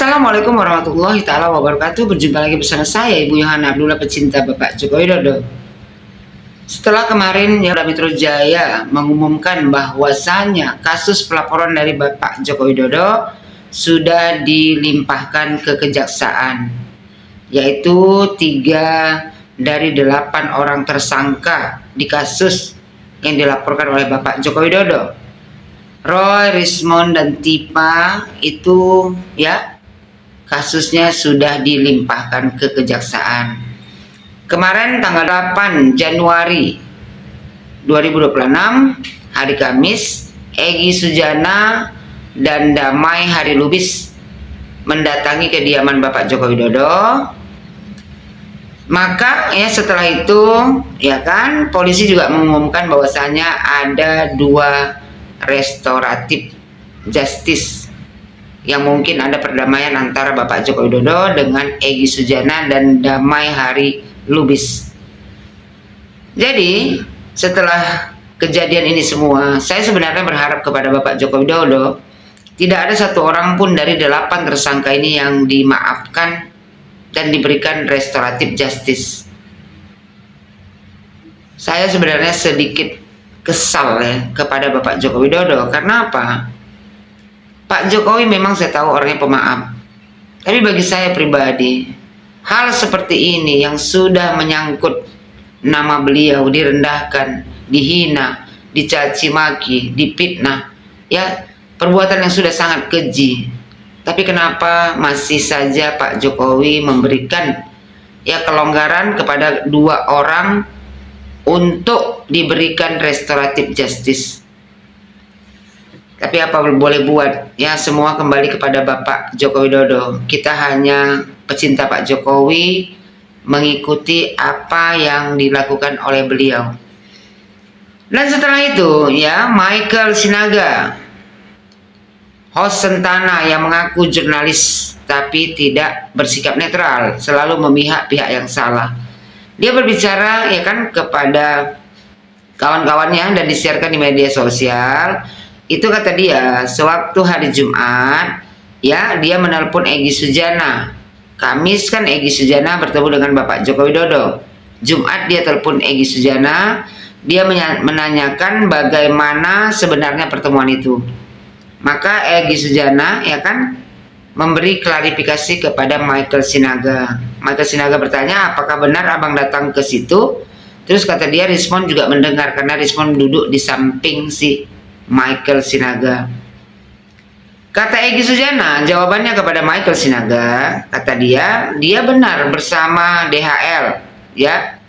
Assalamualaikum warahmatullahi taala wabarakatuh. Berjumpa lagi bersama saya Ibu Yohana Abdullah, pecinta Bapak Joko Widodo. Setelah kemarin Polda Metro Jaya mengumumkan bahwasannya kasus pelaporan dari Bapak Joko Widodo sudah dilimpahkan ke kejaksaan, yaitu 3 dari 8 orang tersangka di kasus yang dilaporkan oleh Bapak Joko Widodo. Roy, Rismond, dan Tipa itu ya kasusnya sudah dilimpahkan ke kejaksaan. Kemarin tanggal 8 Januari 2026 hari Kamis, Egy Sujana dan Damai Hari Lubis mendatangi kediaman Bapak Joko Widodo. Maka ya setelah itu ya kan polisi juga mengumumkan bahwasanya ada 2 restoratif justice yang mungkin ada perdamaian antara Bapak Joko Widodo dengan Egy Sujana dan Damai Hari Lubis. Jadi setelah kejadian ini semua, saya sebenarnya berharap kepada Bapak Joko Widodo tidak ada satu orang pun dari 8 tersangka ini yang dimaafkan dan diberikan restoratif justice. Saya sebenarnya sedikit kesal ya kepada Bapak Joko Widodo. Karena apa? Pak Jokowi memang saya tahu orangnya pemaaf, tapi bagi saya pribadi, hal seperti ini yang sudah menyangkut nama beliau direndahkan, dihina, dicaci maki, dipitnah, ya perbuatan yang sudah sangat keji. Tapi kenapa masih saja Pak Jokowi memberikan ya kelonggaran kepada 2 orang untuk diberikan restoratif justice? Tapi apa boleh buat, ya semua kembali kepada Bapak Joko Widodo. Kita hanya pecinta Pak Jokowi, mengikuti apa yang dilakukan oleh beliau. Dan setelah itu ya Michael Sinaga, host Sentana yang mengaku jurnalis tapi tidak bersikap netral, selalu memihak pihak yang salah. Dia berbicara ya kan kepada kawan-kawannya dan disiarkan di media sosial. Itu kata dia, sewaktu hari Jumat ya dia menelpon Egy Sujana. Kamis kan Egy Sujana bertemu dengan Bapak Joko Widodo. Jumat dia telepon Egy Sujana, dia menanyakan bagaimana sebenarnya pertemuan itu. Maka Egy Sujana ya kan memberi klarifikasi kepada Michael Sinaga. Michael Sinaga bertanya, apakah benar abang datang ke situ? Terus kata dia, Rismond juga mendengar karena Rismond duduk di samping si Michael Sinaga. Kata Egy Sujana, jawabannya kepada Michael Sinaga, kata dia benar bersama DHL, ya,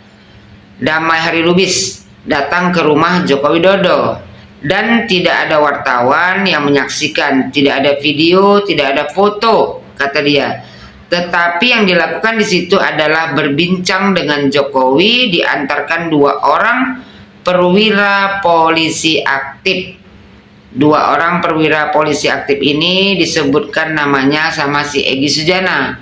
Damai Hari Lubis datang ke rumah Joko Widodo. Dan tidak ada wartawan yang menyaksikan, tidak ada video, tidak ada foto, kata dia. Tetapi yang dilakukan di situ adalah berbincang dengan Jokowi, diantarkan 2 orang perwira polisi aktif. 2 orang perwira polisi aktif ini disebutkan namanya sama si Egy Sujana.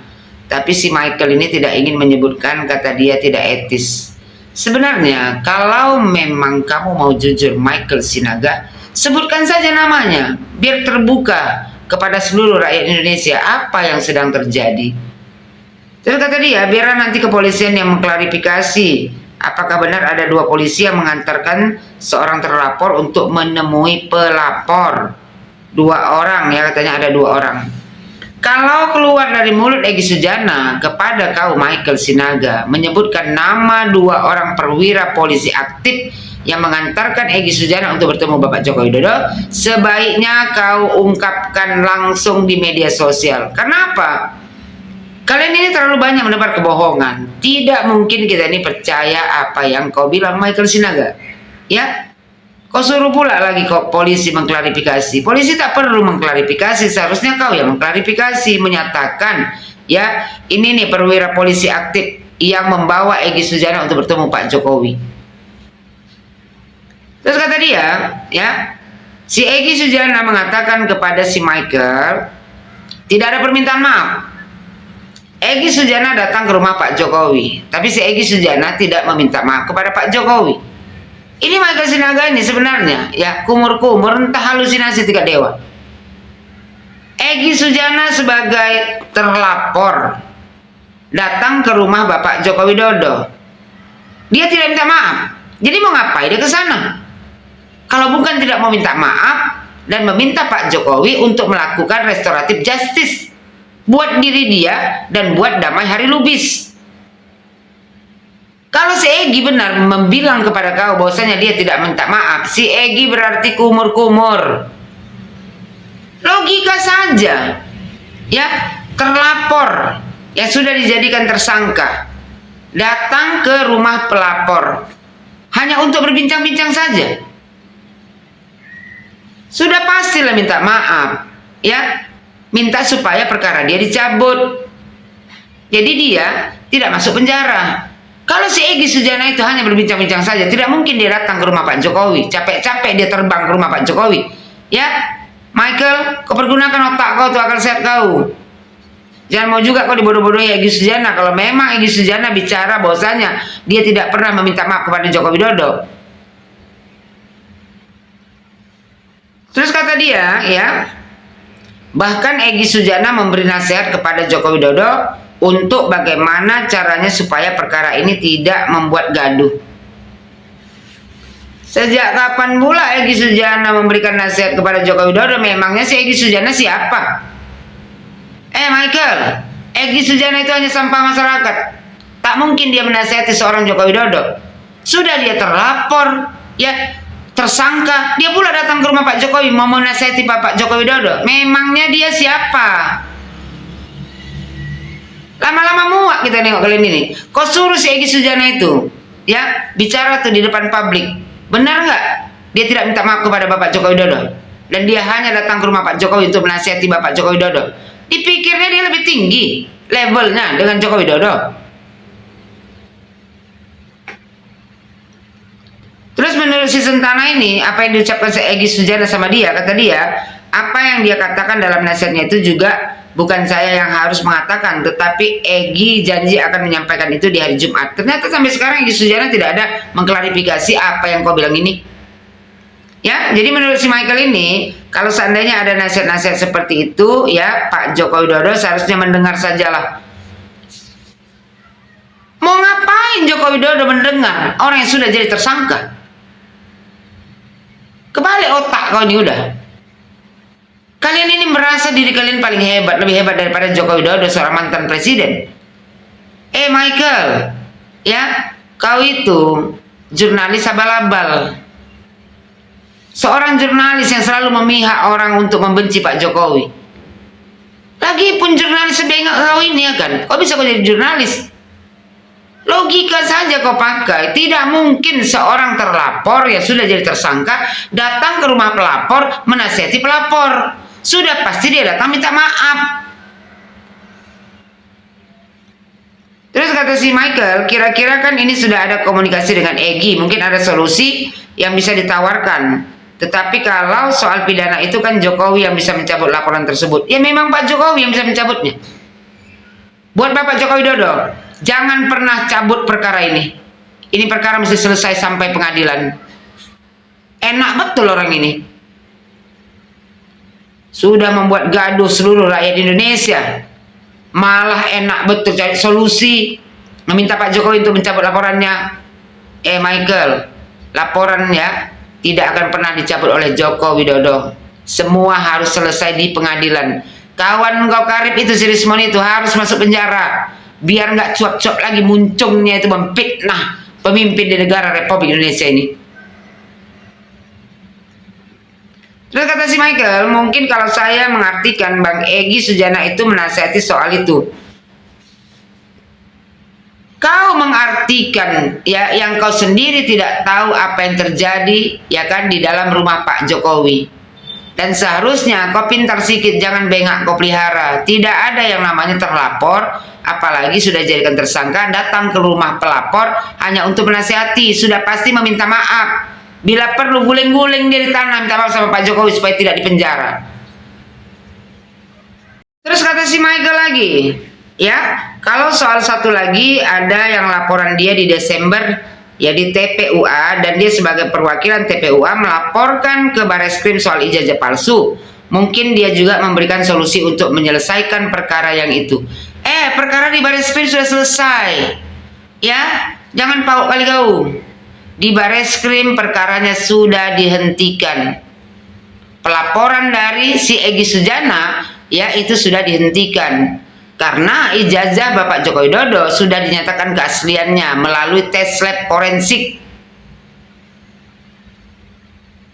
Tapi si Michael ini tidak ingin menyebutkan, kata dia tidak etis. Sebenarnya kalau memang kamu mau jujur Michael Sinaga, sebutkan saja namanya biar terbuka kepada seluruh rakyat Indonesia apa yang sedang terjadi. Terus kata dia, biar nanti kepolisian yang mengklarifikasi apakah benar ada 2 polisi yang mengantarkan seorang terlapor untuk menemui pelapor. 2 orang ya, katanya ada 2 orang. Kalau keluar dari mulut Egy Sujana kepada kau Michael Sinaga menyebutkan nama 2 orang perwira polisi aktif yang mengantarkan Egy Sujana untuk bertemu Bapak Joko Widodo, sebaiknya kau ungkapkan langsung di media sosial. Kenapa? Kalian ini terlalu banyak menebar kebohongan. Tidak mungkin kita ini percaya apa yang kau bilang Michael Sinaga. Ya, kau suruh pula lagi kok polisi mengklarifikasi. Polisi tak perlu mengklarifikasi, seharusnya kau yang mengklarifikasi, menyatakan ya ini nih perwira polisi aktif yang membawa Egy Sujana untuk bertemu Pak Jokowi. Terus kata dia ya, si Egy Sujana mengatakan kepada si Michael, tidak ada permintaan maaf. Egy Sujana datang ke rumah Pak Jokowi, tapi si Egy Sujana tidak meminta maaf kepada Pak Jokowi. Ini Michael Sinaga ini sebenarnya ya kumur-kumur, entah halusinasi 3 dewa. Egy Sujana sebagai terlapor datang ke rumah Bapak Joko Widodo. Dia tidak minta maaf. Jadi mau ngapain dia ke sana? Kalau bukan tidak mau minta maaf dan meminta Pak Jokowi untuk melakukan restoratif justice buat diri dia dan buat damai hari Lubis. Kalau si Egy benar membilang kepada kau bahwasanya dia tidak minta maaf, si Egy berarti kumur-kumur. Logika saja. Ya, terlapor yang sudah dijadikan tersangka datang ke rumah pelapor hanya untuk berbincang-bincang saja. Sudah pastilah minta maaf, ya. Minta supaya perkara dia dicabut. Jadi dia tidak masuk penjara. Kalau si Egy Sujana itu hanya berbincang-bincang saja, tidak mungkin dia datang ke rumah Pak Jokowi. Capek-capek dia terbang ke rumah Pak Jokowi. Ya, Michael, kau pergunakan otak kau, tuh akal sehat kau. Jangan mau juga kau dibodoh-bodohi Egy Sujana. Kalau memang Egy Sujana bicara bahwasanya dia tidak pernah meminta maaf kepada Joko Widodo. Terus kata dia, ya, bahkan Egy Sujana memberi nasihat kepada Joko Widodo untuk bagaimana caranya supaya perkara ini tidak membuat gaduh. Sejak kapan pula Egy Sujana memberikan nasihat kepada Joko Widodo? Memangnya si Egy Sujana siapa? Michael, Egy Sujana itu hanya sampah masyarakat. Tak mungkin dia menasihati seorang Joko Widodo. Sudah dia terlapor, ya, tersangka, dia pula datang ke rumah Pak Jokowi mau menasihati Pak Joko Widodo. Memangnya dia siapa? Lama-lama muak kita nengok kalian ini. Kau suruh si Egy Sujana itu, ya, bicara tuh di depan publik. Benar nggak? Dia tidak minta maaf kepada Bapak Joko Widodo dan dia hanya datang ke rumah Pak Jokowi untuk menasihati Bapak Joko Widodo. Dipikirnya dia lebih tinggi levelnya dengan Joko Widodo. Terus menurut si Sentana ini, apa yang diucapkan si Egy Sujana sama dia, kata dia, apa yang dia katakan dalam nasihatnya itu juga bukan saya yang harus mengatakan, tetapi Egy janji akan menyampaikan itu di hari Jumat. Ternyata sampai sekarang Egy Sujana tidak ada mengklarifikasi apa yang kau bilang ini. Ya, jadi menurut si Michael ini, kalau seandainya ada nasihat-nasihat seperti itu, ya, Pak Joko Widodo seharusnya mendengar sajalah. Mau ngapain Joko Widodo mendengar orang yang sudah jadi tersangka? Kebalik otak kau ini udah. Kalian ini merasa diri kalian paling hebat, lebih hebat daripada Joko Widodo, seorang mantan presiden. Michael, ya, kau itu jurnalis abal-abal. Seorang jurnalis yang selalu memihak orang untuk membenci Pak Jokowi. Lagipun jurnalis sebengak kau ini, ya kan? Kau bisa kau jadi jurnalis? Logika saja kau pakai. Tidak mungkin seorang terlapor yang sudah jadi tersangka datang ke rumah pelapor menasihati pelapor. Sudah pasti dia datang minta maaf. Terus kata si Michael, kira-kira kan ini sudah ada komunikasi dengan Egy, mungkin ada solusi yang bisa ditawarkan. Tetapi kalau soal pidana itu kan Jokowi yang bisa mencabut laporan tersebut. Ya memang Pak Jokowi yang bisa mencabutnya. Buat Bapak Joko Widodo, jangan pernah cabut perkara ini. Ini perkara mesti selesai sampai pengadilan. Enak betul orang ini. Sudah membuat gaduh seluruh rakyat Indonesia. Malah enak betul cari solusi. Meminta Pak Jokowi untuk mencabut laporannya. Michael, laporan ya tidak akan pernah dicabut oleh Joko Widodo. Semua harus selesai di pengadilan. Kawan kau karib itu si Rismon itu harus masuk penjara. Biar nggak cuap-cuap lagi muncungnya itu memfitnah pemimpin di negara Republik Indonesia ini. Terus kata si Michael, mungkin kalau saya mengartikan Bang Egy Sujana itu menasihati soal itu. Kau mengartikan ya yang kau sendiri tidak tahu apa yang terjadi ya kan di dalam rumah Pak Jokowi. Dan seharusnya kau pintar sikit, jangan bengak kau pelihara. Tidak ada yang namanya terlapor, apalagi sudah jadikan tersangka datang ke rumah pelapor hanya untuk menasihati, sudah pasti meminta maaf. Bila perlu guling-guling dia di tanah minta maaf sama Pak Jokowi supaya tidak dipenjara. Terus kata si Michael lagi, ya, kalau soal satu lagi ada yang laporan dia di Desember ya di TPUA dan dia sebagai perwakilan TPUA melaporkan ke Bareskrim soal ijazah palsu mungkin dia juga memberikan solusi untuk menyelesaikan perkara yang itu. Perkara di Bareskrim sudah selesai. Ya, jangan pauk kali kau. Di Bareskrim perkaranya sudah dihentikan. Pelaporan dari si Egy Sujana ya itu sudah dihentikan karena ijazah Bapak Joko Widodo sudah dinyatakan keasliannya melalui tes lab forensik.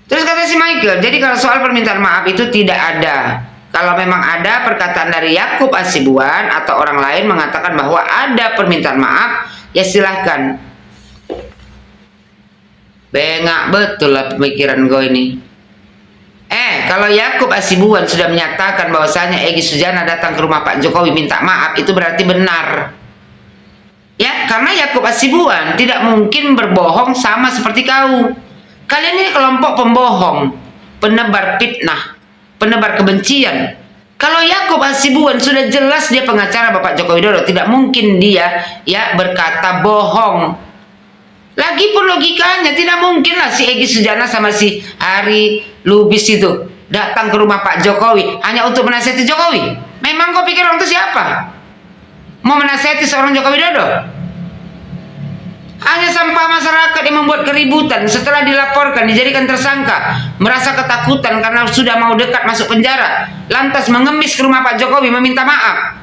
Terus kata si Michael, jadi kalau soal permintaan maaf itu tidak ada. Kalau memang ada perkataan dari Yakub Hasibuan atau orang lain mengatakan bahwa ada permintaan maaf, ya silahkan. Bengak betul lah pemikiran gue ini. Kalau Yakub Hasibuan sudah menyatakan bahwasanya Egy Sujana datang ke rumah Pak Jokowi minta maaf, itu berarti benar. Ya, karena Yakub Hasibuan tidak mungkin berbohong sama seperti kau. Kalian ini kelompok pembohong, penebar fitnah, penebar kebencian. Kalau Yakub Hasibuan sudah jelas dia pengacara Bapak Joko Widodo, tidak mungkin dia ya berkata bohong. Lagipun logikanya tidak mungkin lah si Egy Sujana sama si Hari Lubis itu datang ke rumah Pak Jokowi hanya untuk menasihati Jokowi. Memang kau pikir orang itu siapa? Mau menasihati seorang Joko Widodo? Hanya sampah masyarakat yang membuat keributan setelah dilaporkan, dijadikan tersangka, merasa ketakutan karena sudah mau dekat masuk penjara, lantas mengemis ke rumah Pak Jokowi meminta maaf.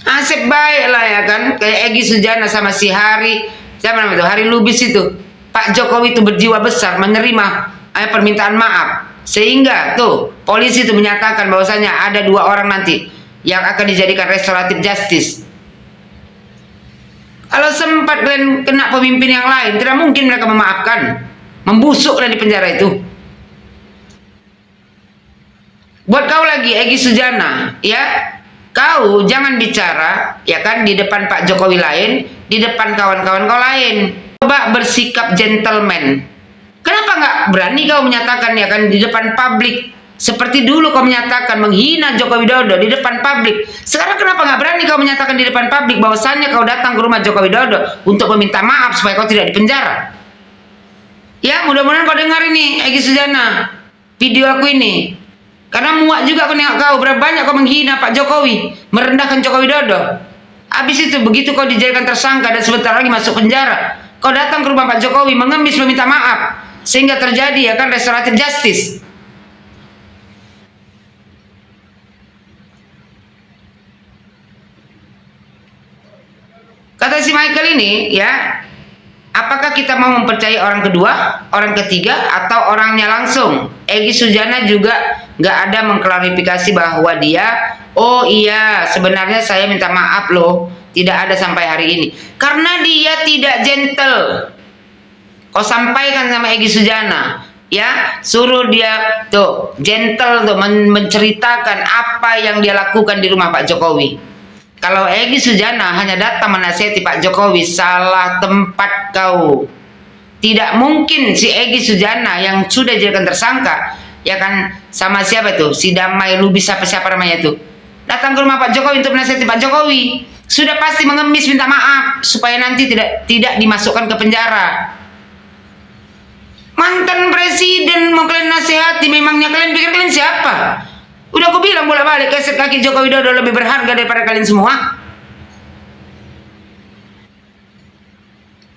Nasib baik lah ya kan, kayak Egy Sujana sama si siapa namanya itu, Hari Lubis itu. Pak Jokowi itu berjiwa besar menerima permintaan maaf, sehingga tuh polisi itu menyatakan bahwasanya ada 2 orang nanti yang akan dijadikan restoratif justice. Kalau sempat kalian kena pemimpin yang lain, tidak mungkin mereka memaafkan, membusuk di penjara itu. Buat kau lagi Egy Sujana, ya kau jangan bicara ya kan di depan Pak Jokowi lain, di depan kawan-kawan kau lain. Coba bersikap gentleman. Kenapa nggak berani kau menyatakan ya kan di depan publik? Seperti dulu kau menyatakan menghina Joko Widodo di depan publik. Sekarang kenapa nggak berani kau menyatakan di depan publik bahwasannya kau datang ke rumah Joko Widodo untuk meminta maaf supaya kau tidak dipenjara? Ya mudah-mudahan kau dengar ini Egy Sujana, video aku ini. Karena muak juga aku nengok kau, berapa banyak kau menghina Pak Jokowi, merendahkan Joko Widodo. Habis itu begitu kau dijadikan tersangka dan sebentar lagi masuk penjara, kau datang ke rumah Pak Jokowi mengemis meminta maaf, sehingga terjadi ya kan restoratif justice. Kata si Michael ini ya, apakah kita mau mempercayai orang kedua, orang ketiga, atau orangnya langsung? Egy Sujana juga nggak ada mengklarifikasi bahwa dia, oh iya sebenarnya saya minta maaf loh, tidak ada sampai hari ini. Karena dia tidak gentle. Kau sampaikan sama Egy Sujana, ya suruh dia tuh gentle tuh menceritakan apa yang dia lakukan di rumah Pak Jokowi. Kalau Egy Sujana hanya datang menasihati Pak Jokowi, salah tempat kau. Tidak mungkin si Egy Sujana yang sudah dijadikan tersangka, ya kan sama siapa tuh, si Damai Lubis siapa namanya tuh, datang ke rumah Pak Jokowi untuk menasihati Pak Jokowi. Sudah pasti mengemis minta maaf supaya nanti tidak dimasukkan ke penjara. Mantan presiden mau kalian nasihati, memangnya kalian pikir kalian siapa? Udah aku bilang bolak-balik, keset kaki Joko Widodo lebih berharga daripada kalian semua.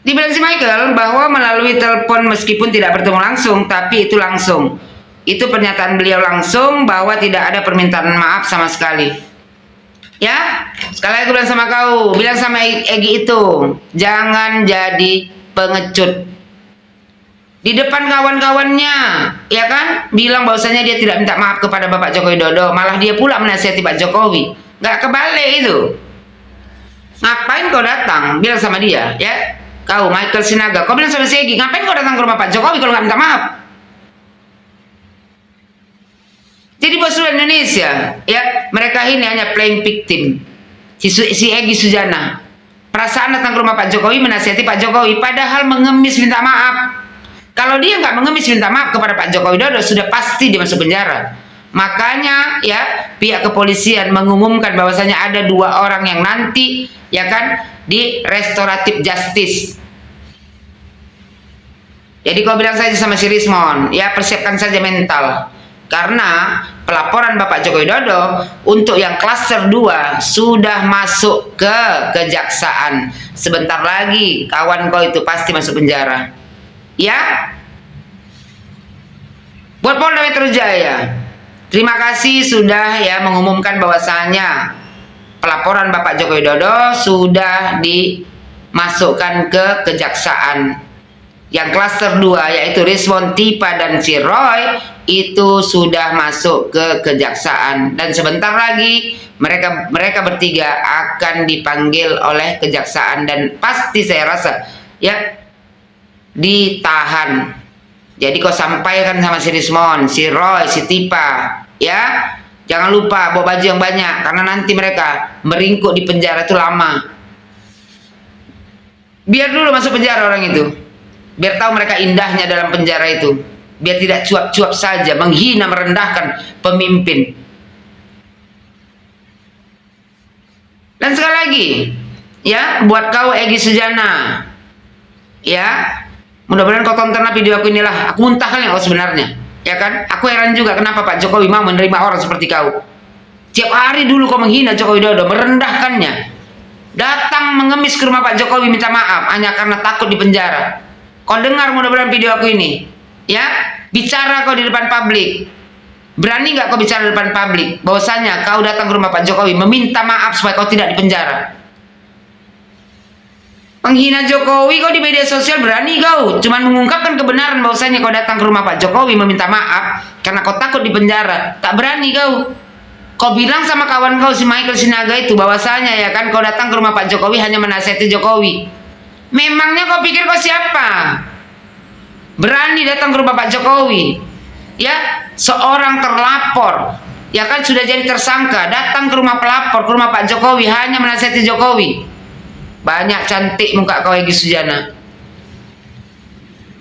Dibilang si Michael bahwa melalui telepon meskipun tidak bertemu langsung, tapi itu langsung. Itu pernyataan beliau langsung bahwa tidak ada permintaan maaf sama sekali. Ya, sekali lagi bilang sama kau, bilang sama Egy itu, jangan jadi pengecut. Di depan kawan-kawannya, ya kan, bilang bahwasanya dia tidak minta maaf kepada Bapak Joko Widodo, malah dia pula menasihati Pak Jokowi. Nggak kebalik itu. Ngapain kau datang? Bilang sama dia, ya. Kau Michael Sinaga, kau bilang sama si Egy, ngapain kau datang ke rumah Pak Jokowi kalau nggak minta maaf? Jadi bos seluruh Indonesia, ya, mereka ini hanya playing victim. Si Egy Sujana, perasaan datang ke rumah Pak Jokowi menasihati Pak Jokowi, padahal mengemis minta maaf. Kalau dia nggak mengemis minta maaf kepada Pak Joko Widodo, sudah pasti dia masuk penjara. Makanya ya pihak kepolisian mengumumkan bahwasanya ada 2 orang yang nanti ya kan di restoratif justice. Jadi kau bilang saja sama si Rismon, ya persiapkan saja mental. Karena pelaporan Bapak Joko Widodo untuk yang klaster 2 sudah masuk ke kejaksaan. Sebentar lagi kawan kau itu pasti masuk penjara. Ya? Buat Polda Metro Jaya, terima kasih sudah ya mengumumkan bahwasanya pelaporan Bapak Joko Widodo sudah dimasukkan ke kejaksaan. Yang klaster 2 yaitu Rizwan Tipa dan si Roy itu sudah masuk ke kejaksaan, dan sebentar lagi mereka bertiga akan dipanggil oleh kejaksaan dan pasti saya rasa ya ditahan. Jadi kau sampaikan sama si Rizwan, si Roy, si Tipa, ya jangan lupa bawa baju yang banyak karena nanti mereka meringkuk di penjara itu lama. Biar dulu masuk penjara orang itu, biar tahu mereka indahnya dalam penjara itu, biar tidak cuap-cuap saja menghina merendahkan pemimpin. Dan sekali lagi ya buat kau Egy Sujana, ya mudah-mudahan kau tontonlah video aku inilah. Aku muntahkan yang kau sebenarnya, ya kan? Aku heran juga kenapa Pak Jokowi mau menerima orang seperti kau. Tiap hari dulu kau menghina Joko Widodo, merendahkannya. Datang mengemis ke rumah Pak Jokowi minta maaf hanya karena takut di penjara. Kau dengar mudah-mudahan video aku ini, ya? Bicara kau di depan publik. Berani nggak kau bicara di depan publik bahwasanya kau datang ke rumah Pak Jokowi meminta maaf supaya kau tidak di penjara? Menghina Jokowi kau di media sosial berani kau, cuman mengungkapkan kebenaran bahwasanya kau datang ke rumah Pak Jokowi meminta maaf karena kau takut di penjara. Tak berani kau. Kau bilang sama kawan kau si Michael Sinaga itu bahwasanya ya kan kau datang ke rumah Pak Jokowi hanya menasihati Jokowi. Memangnya kau pikir kau siapa? Berani datang ke rumah Pak Jokowi. Ya, seorang terlapor ya kan sudah jadi tersangka datang ke rumah pelapor, ke rumah Pak Jokowi hanya menasihati Jokowi. Banyak cantik muka kau Egy Sujana.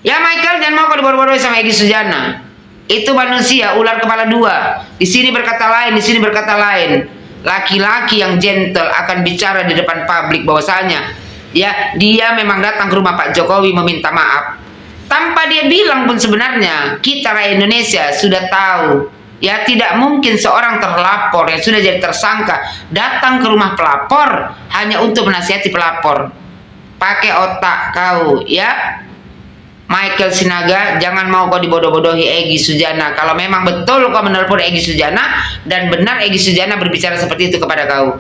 Ya Michael, jangan mau kau dibodoh-bodohi sama Egy Sujana. Itu manusia ular kepala 2. Di sini berkata lain, di sini berkata lain. Laki-laki yang gentle akan bicara di depan publik bahwasanya ya dia memang datang ke rumah Pak Jokowi meminta maaf. Tanpa dia bilang pun sebenarnya kita rakyat Indonesia sudah tahu. Ya tidak mungkin seorang terlapor yang sudah jadi tersangka datang ke rumah pelapor hanya untuk menasihati pelapor. Pakai otak kau ya Michael Sinaga, jangan mau kau dibodoh-bodohi Egy Sujana. Kalau memang betul kau menelpon Egy Sujana dan benar Egy Sujana berbicara seperti itu kepada kau.